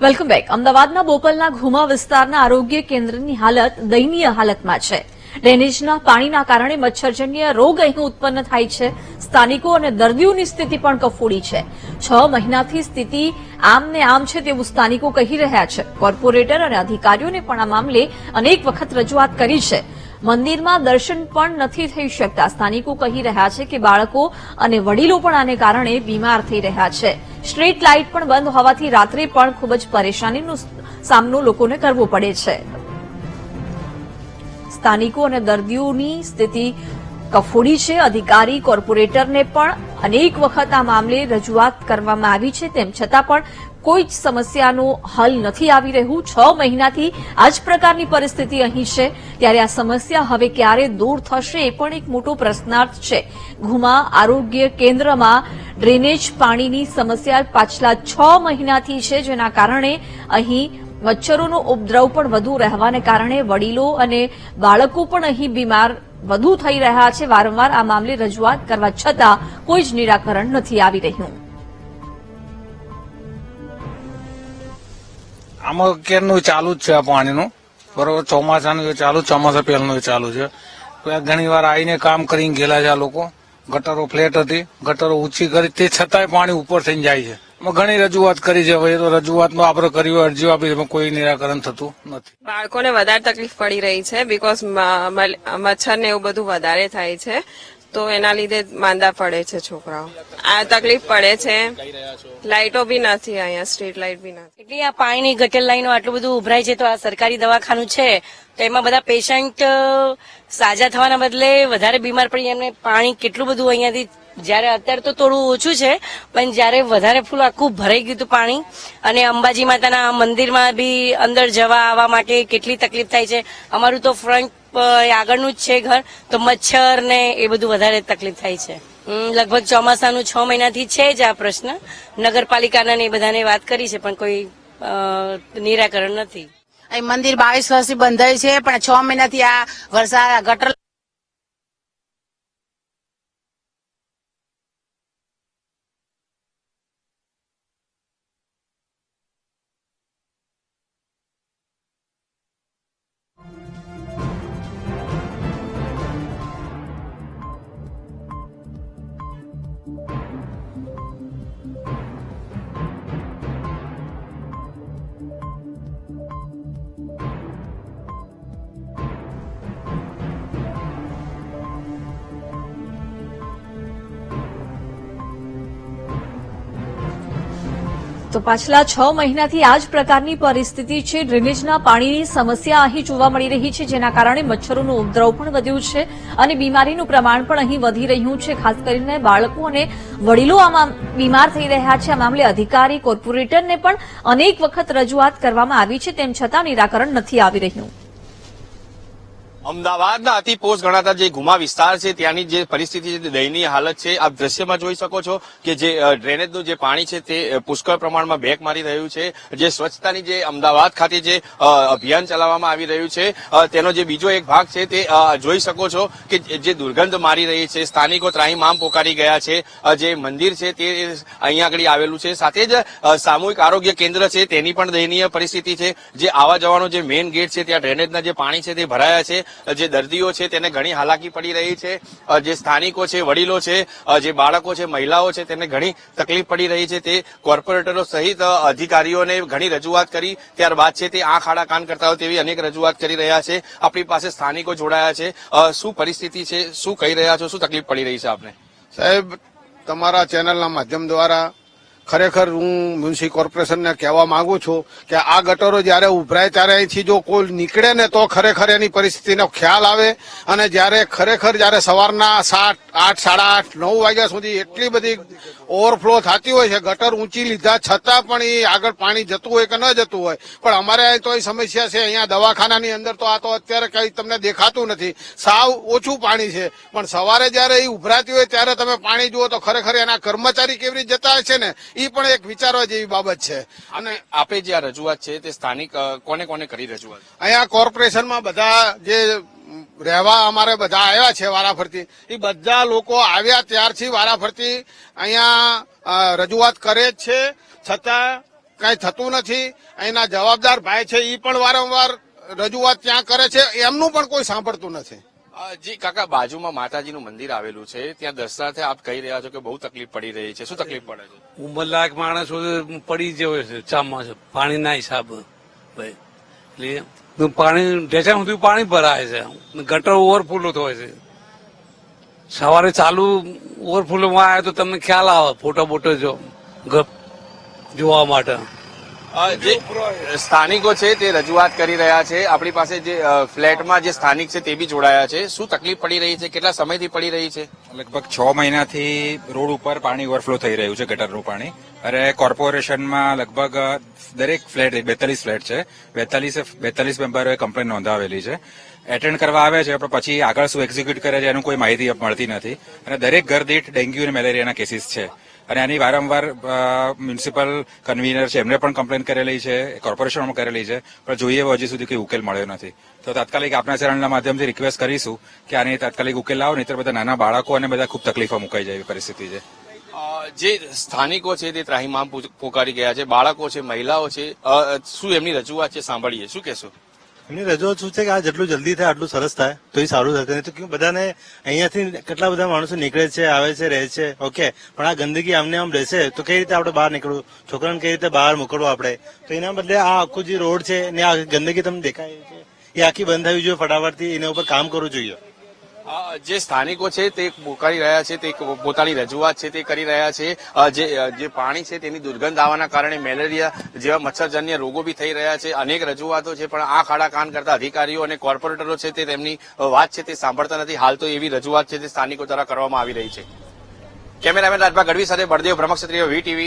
Welcome back. અમદાવાદના બોપલના ઘુમા વિસ્તારના આરોગ્ય કેન્દ્રની હાલત દયનીય હાલતમાં છે. ડ્રેનેજના પાણીના કારણે મચ્છરજન્ય રોગ અહીં ઉત્પન્ન થાય છે. સ્થાનિકો અને દર્દીઓની સ્થિતિ પણ કફોડી છે. 6 મહિનાથી સ્થિતિ આમ ને આમ છે તેવું સ્થાનિકો કહી રહ્યા છે. કોર્પોરેટર અને અધિકારીઓને પણ આ મામલે અનેક વખત રજૂઆત કરી છે. મંદિરમાં દર્શન પણ નથી થઈ શકતા. સ્થાનિકો કહી રહ્યા છે કે બાળકો અને વડીલો પણ આને કારણે બીમાર થઈ રહ્યા છે. સ્ટ્રીટ લાઇટ પણ બંધ હોવાથી રાત્રે પણ ખૂબ જ પરેશાનીનો સામનો લોકોને કરવો પડે છે. સ્થાનિકો અને દર્દીઓની સ્થિતિ કફોડી છે. અધિકારી કોર્પોરેટરને પણ અનેક વખત આ મામલે રજૂઆત કરવામાં આવી છે, તેમ છતાં પણ કોઈ જ સમસ્યાનો હલ નથી આવી રહ્યું. 6 મહિનાથી આ જ પ્રકારની પરિસ્થિતિ અહીં છે, ત્યારે આ સમસ્યા હવે ક્યારે દૂર થશે એ પણ એક મોટો પ્રશ્નાર્થ છે. ઘુમા આરોગ્ય કેન્દ્રમાં ડ્રેનેજ પાણીની સમસ્યા પાછલા 6 મહિનાથી છે, જેના કારણે અહીં મચ્છરોનો ઉપદ્રવ પણ વધુ રહેવાને કારણે વડીલો અને બાળકો પણ અહીં બીમાર વધુ થઈ રહ્યા છે. વારંવાર આ મામલે રજૂઆત કરવા છતાં કોઈ જ નિરાકરણ નથી આવી રહ્યું. આમાં કેરનું ચાલુ જ છે આ પાણીનું, બરોબર. ચોમાસાનું ચાલુ, ચોમાસા પહેલાનું ચાલુ છે. ઘણી વાર આવીને કામ કરીને ગયેલા છે આ લોકો. ગટરો ફ્લેટ હતી, ગટરો ઊંચી કરી, તે છતાંય પાણી ઉપર થઈને જાય છે. અમે ઘણી રજૂઆત કરી છે. હવે તો રજૂઆતનો આપણે કરી હોય, અરજીઓ આપી છે, કોઈ નિરાકરણ થતું નથી. બાળકોને વધારે તકલીફ પડી રહી છે, બીકોઝ મચ્છર ને એવું બધું વધારે થાય છે, તો એના લીધે માંદા પડે છે છોકરાઓ. આ તકલીફ પડે છે. લાઇટો બી નથી અહીંયા, સ્ટ્રીટ લાઇટ બી નથી. એટલે આ પાણીની ગટર લાઈનો આટલું બધું ઉભરાય છે, તો આ સરકારી દવાખાનું છે તો એમાં બધા પેશન્ટ સાજા થવાના બદલે વધારે બીમાર પડી. એમને પાણી કેટલું બધું અહીંયાથી, જયારે અત્યારે તો થોડું ઓછું છે, પણ જયારે વધારે ફૂલ આખું ભરાઈ ગયું હતું પાણી, અને અંબાજી માતાના મંદિરમાં બી અંદર જવા આવવા માટે કેટલી તકલીફ થાય છે. અમારું તો ફ્રન્ટ આગળનું જ છે ઘર, તો મચ્છર ને એ બધું વધારે તકલીફ થાય છે. લગભગ ચોમાસાનું 6 મહિનાથી છે જ આ પ્રશ્ન. નગરપાલિકાના ને એ બધાને વાત કરી છે, પણ કોઈ નિરાકરણ નથી. અહીં મંદિર 22 વર્ષથી બંધાયું છે, પણ 6 મહિનાથી આ વરસાદ ગટર તો પાછલા 6 મહિનાથી આ જ પ્રકારની પરિસ્થિતિ છે. ડ્રેનેજના પાણીની સમસ્યા અહીં જોવા મળી રહી છે, જેના કારણે મચ્છરોનો ઉપદ્રવ પણ વધ્યું છે અને બીમારીનું પ્રમાણ પણ અહીં વધી રહ્યું છે. ખાસ કરીને બાળકો અને વડીલો આમાં બીમાર થઈ રહ્યા છે. આ મામલે અધિકારી કોર્પોરેટરને પણ અનેક વખત રજૂઆત કરવામાં આવી છે, તેમ છતાં નિરાકરણ નથી આવી રહ્યું. અમદાવાદના અતિ પોસ્ટ ગણાતા જે ઘુમા વિસ્તાર છે, ત્યાંની જે પરિસ્થિતિ છે, દયનીય હાલત છે. આપ દ્રશ્યમાં જોઈ શકો છો કે જે ડ્રેનેજનું જે પાણી છે તે પુષ્કળ પ્રમાણમાં બેક મારી રહ્યું છે. જે સ્વચ્છતાની જે અમદાવાદ ખાતે જે અભિયાન ચલાવવામાં આવી રહ્યું છે, તેનો જે બીજો એક ભાગ છે તે જોઈ શકો છો કે જે દુર્ગંધ મારી રહી છે. સ્થાનિકો ત્રાહિમામ પોકારી ગયા છે. જે મંદિર છે તે અહીંયા આગળ આવેલું છે, સાથે જ સામૂહિક આરોગ્ય કેન્દ્ર છે તેની પણ દયનીય પરિસ્થિતિ છે. જે આવવા જવાનો જે મેઇન ગેટ છે, ત્યાં ડ્રેનેજના જે પાણી છે તે ભરાયા છે. જે દર્દીઓ છે તેને ઘણી હાલાકી પડી રહી છે. જે સ્થાનિકો છે, વડીલો છે, જે બાળકો છે, મહિલાઓ છે, તેને ઘણી તકલીફ પડી રહી છે. તે કોર્પોરેટરો સહિત અધિકારીઓને ઘણી રજૂઆત કરી, ત્યારબાદ છે તે આંખ આડા કાન કરતા હોય તેવી અનેક રજૂઆત કરી રહ્યા છે. આપણી પાસે સ્થાનિકો જોડાયા છે. શું પરિસ્થિતિ છે, શું કહી રહ્યા છો, શું તકલીફ પડી રહી છે આપને? સાહેબ, તમારા ચેનલના માધ્યમ દ્વારા ખરેખર હું મ્યુનિસિપલ કોર્પોરેશનને કહેવા માંગુ છું કે આ ગટરો જયારે ઉભરાય ત્યારે અહીંથી જો કોઈ નીકળે ને તો ખરેખર એની પરિસ્થિતિનો ખ્યાલ આવે. અને જયારે ખરેખર જયારે સવારના 7, 8, 8:30, 9 વાગ્યા સુધી એટલી બધી ઓવરફ્લો થતી હોય છે, ગટર ઊંચી લીધા છતાં પણ એ આગળ પાણી જતું હોય કે ન જતું હોય. પણ અમારે અહીં તો એ સમસ્યા છે. અહીંયા દવાખાનાની અંદર તો આ તો અત્યારે કઈ તમને દેખાતું નથી, સાવ ઓછું પાણી છે. પણ સવારે જયારે એ ઉભરાતી હોય ત્યારે તમે પાણી જુઓ તો ખરેખર એના કર્મચારી કેવી રીતે જતા હશે ને, એ પણ એક વિચારવા જેવી બાબત છે. અને આપે જે આ રજૂઆત છે તે સ્થાનિક કોને કોને કરી રજૂઆત? અહીંયા કોર્પોરેશનમાં બધા જે રહેવા અમારે બધા આવ્યા છે વારાફરતી, એ બધા લોકો આવ્યા ત્યારથી વારાફરતી અહીંયા રજૂઆત કરે જ છે. છતાં કઈ થતું નથી. અહીંના જવાબદાર ભાઈ છે એ પણ વારંવાર રજૂઆત ત્યાં કરે છે, એમનું પણ કોઈ સાંભળતું નથી. જી કાકા, બાજુમાં માતાજીનું મંદિર આવેલું છે, ત્યાં દર્શનાર્થે આપ કહી રહ્યા છો કે બહુ તકલીફ પડી રહી છે. શું તકલીફ પડે છે? ઉંમરલાયક માણસો પડી જ હોય છે ચામાં પાણીના હિસાબે ભાઈ. એટલે પાણી ઢેચા સુધી પાણી ભરાય છે, ગટર ઓવરફ્લો હોય છે. સવારે ચાલુ ઓવરફ્લોમાં આવે તો તમને ખ્યાલ આવે, ફોટો બોટો જોવા માટે. જે સ્થાનિકો છે તે રજૂઆત કરી રહ્યા છે. આપણી પાસે જે ફ્લેટમાં જે સ્થાનિક છે તે બી જોડાયા છે. શું તકલીફ પડી રહી છે? કેટલા સમયથી પડી રહી છે? લગભગ 6 મહિનાથી રોડ ઉપર પાણી ઓવરફ્લો થઈ રહ્યું છે, ગટરનું પાણી. અને કોર્પોરેશનમાં લગભગ દરેક ફ્લેટ 42 ફ્લેટ છે, 42 મેમ્બરોએ કમ્પ્લેન નોંધાવેલી છે. એટેન્ડ કરવા આવે છે, પણ પછી આગળ શું એક્ઝિક્યુટ કરે છે એનું કોઈ માહિતી મળતી નથી. અને દરેક ઘર દીઠ ડેન્ગ્યુ અને મેલેરિયાના કેસીસ છે. અને આની વારંવાર મ્યુનિસિપલ કન્વીનર છે એમને પણ કમ્પ્લેન કરેલી છે, કોર્પોરેશનમાં કરેલી છે, પણ જોઈએ હજી સુધી કોઈ ઉકેલ મળ્યો નથી. તો તાત્કાલિક આપના ચેનલના માધ્યમથી રિક્વેસ્ટ કરીશું કે આની તાત્કાલિક ઉકેલ લાવો, નહીંતર બધા નાના બાળકો અને બધા ખૂબ તકલીફમાં મુકાઈ જાય એવી પરિસ્થિતિ છે. જે સ્થાનિકો છે તે ત્રાહિમામ પોકારી ગયા છે, બાળકો છે, મહિલાઓ છે. શું એમની રજૂઆત છે સાંભળીએ, શું કહેશો? એમની રજૂઆત શું છે કે આ જેટલું જલ્દી થાય આટલું સરસ થાય તો એ સારું થશે. નહીં તો કેવું બધાને અહીંયાથી કેટલા બધા માણસો નીકળે છે, આવે છે, રહે છે, ઓકે, પણ આ ગંદકી આમને આમ રહેશે તો કઈ રીતે આપણે બહાર નીકળવું, છોકરાને કઈ રીતે બહાર મોકલવું આપણે? તો એના બદલે આ આખું જે રોડ છે ને આ ગંદકી તમને દેખાય છે એ આખી બંધ થવી જોઈએ, ફટાફટથી એના ઉપર કામ કરવું જોઈએ. જે સ્થાનિકો છે તે પોકારી રહ્યા છે, તે પોતાની રજૂઆત છે તે કરી રહ્યા છે. જે પાણી છે તેની દુર્ગંધ આવવાના કારણે મેલેરિયા જેવા મચ્છરજન્ય રોગો બી થઈ રહ્યા છે. અનેક રજૂઆતો છે, પણ આ ખાડા કાન કરતા અધિકારીઓ અને કોર્પોરેટરો છે તે તેમની વાત છે તે સાંભળતા નથી. હાલ તો એવી રજૂઆત છે તે સ્થાનિકો દ્વારા કરવામાં આવી રહી છે. કેમેરામેન રાજભા ગઢવી સાથે બળદેવ બ્રહ્મક્ષત્રિય VTV.